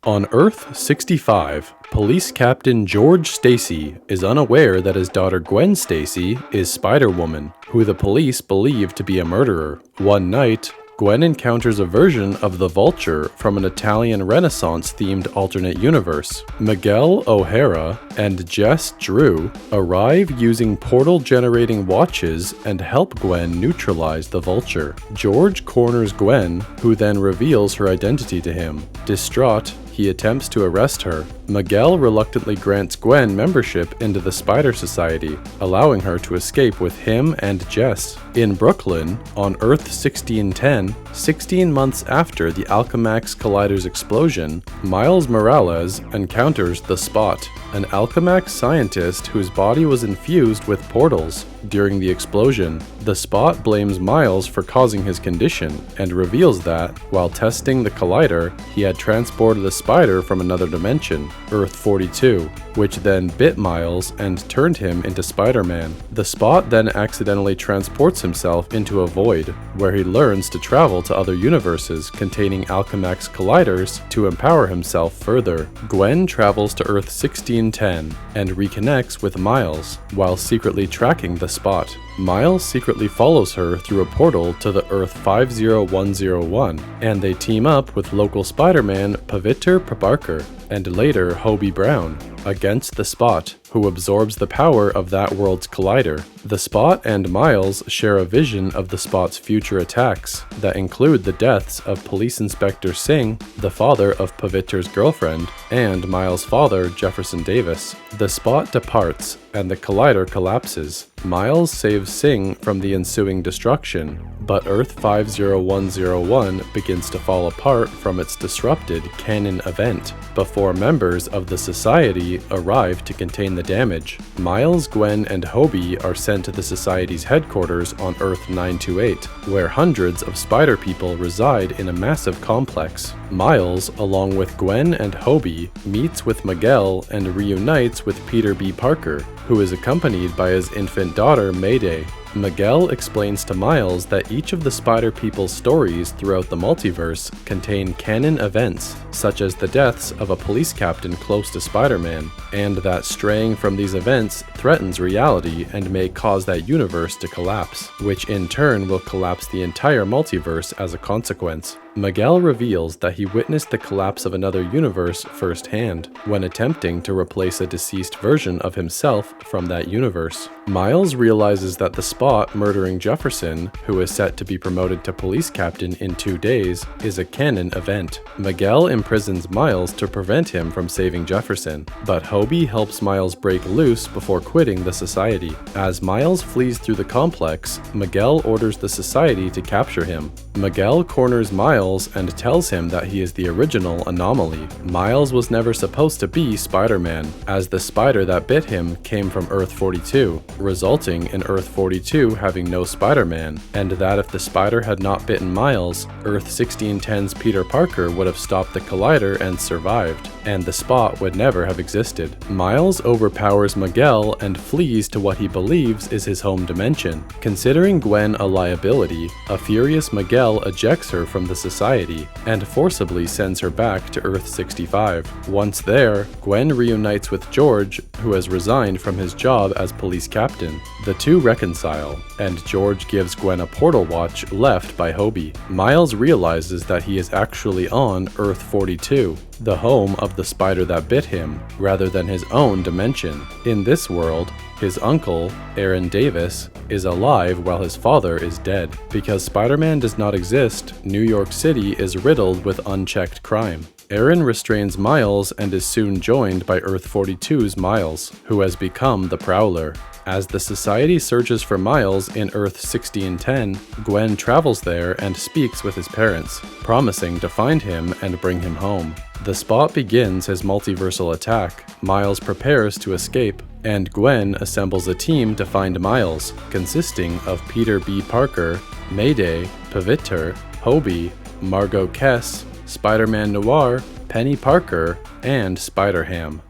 On Earth 65, Police Captain George Stacy is unaware that his daughter Gwen Stacy is Spider-Woman, who the police believe to be a murderer. One night, Gwen encounters a version of the Vulture from an Italian Renaissance-themed alternate universe. Miguel O'Hara and Jess Drew arrive using portal-generating watches and help Gwen neutralize the Vulture. George corners Gwen, who then reveals her identity to him. Distraught, he attempts to arrest her. Miguel reluctantly grants Gwen membership into the Spider Society, allowing her to escape with him and Jess. In Brooklyn, on Earth 1610, 16 months after the Alchemax Collider's explosion, Miles Morales encounters the Spot, an Alchemax scientist whose body was infused with portals. During the explosion, the Spot blames Miles for causing his condition and reveals that, while testing the Collider, he had transported a spider from another dimension, Earth 42, which then bit Miles and turned him into Spider-Man. The Spot then accidentally transports himself into a void, where he learns to travel to other universes containing Alchemax Colliders to empower himself further. Gwen travels to Earth 1610 and reconnects with Miles, while secretly tracking the Spot. Miles secretly follows her through a portal to the Earth 50101, and they team up with local Spider-Man Peter Parker and later Hobie Brown against the Spot, who absorbs the power of that world's collider. The Spot and Miles share a vision of the Spot's future attacks that include the deaths of Police Inspector Singh, the father of Pavitter's girlfriend, and Miles' father, Jefferson Davis. The Spot departs, and the collider collapses. Miles saves Singh from the ensuing destruction, but Earth 50101 begins to fall apart from its disrupted canon event before members of the Society arrive to contain the damage. Miles, Gwen, and Hobie are sent to the Society's headquarters on Earth 928, where hundreds of Spider people reside in a massive complex. Miles, along with Gwen and Hobie, meets with Miguel and reunites with Peter B. Parker, who is accompanied by his infant daughter Mayday. Miguel explains to Miles that each of the Spider People's stories throughout the multiverse contain canon events, such as the deaths of a police captain close to Spider-Man, and that straying from these events threatens reality and may cause that universe to collapse, which in turn will collapse the entire multiverse as a consequence. Miguel reveals that he witnessed the collapse of another universe firsthand, when attempting to replace a deceased version of himself from that universe. Miles realizes that the Spot murdering Jefferson, who is set to be promoted to police captain in 2 days, is a canon event. Miguel imprisons Miles to prevent him from saving Jefferson, but Hobie helps Miles break loose before quitting the Society. As Miles flees through the complex, Miguel orders the Society to capture him. Miguel corners Miles and tells him that he is the original Anomaly. Miles was never supposed to be Spider-Man, as the spider that bit him came from Earth 42, resulting in Earth 42 having no Spider-Man, and that if the spider had not bitten Miles, Earth 1610's Peter Parker would have stopped the collider and survived, and the Spot would never have existed. Miles overpowers Miguel and flees to what he believes is his home dimension. Considering Gwen a liability, a furious Miguel ejects her from the Society and forcibly sends her back to Earth 65. Once there, Gwen reunites with George, who has resigned from his job as police captain. The two reconcile, and George gives Gwen a portal watch left by Hobie. Miles realizes that he is actually on Earth 42, the home of the spider that bit him, rather than his own dimension. In this world, his uncle, Aaron Davis, is alive while his father is dead. Because Spider-Man does not exist, New York City is riddled with unchecked crime. Aaron restrains Miles and is soon joined by Earth 42's Miles, who has become the Prowler. As the Society searches for Miles in Earth 1610, Gwen travels there and speaks with his parents, promising to find him and bring him home. The Spot begins his multiversal attack. Miles prepares to escape, and Gwen assembles a team to find Miles, consisting of Peter B. Parker, Mayday, Pavitr, Hobie, Margot Kess, Spider-Man Noir, Penny Parker, and Spider-Ham.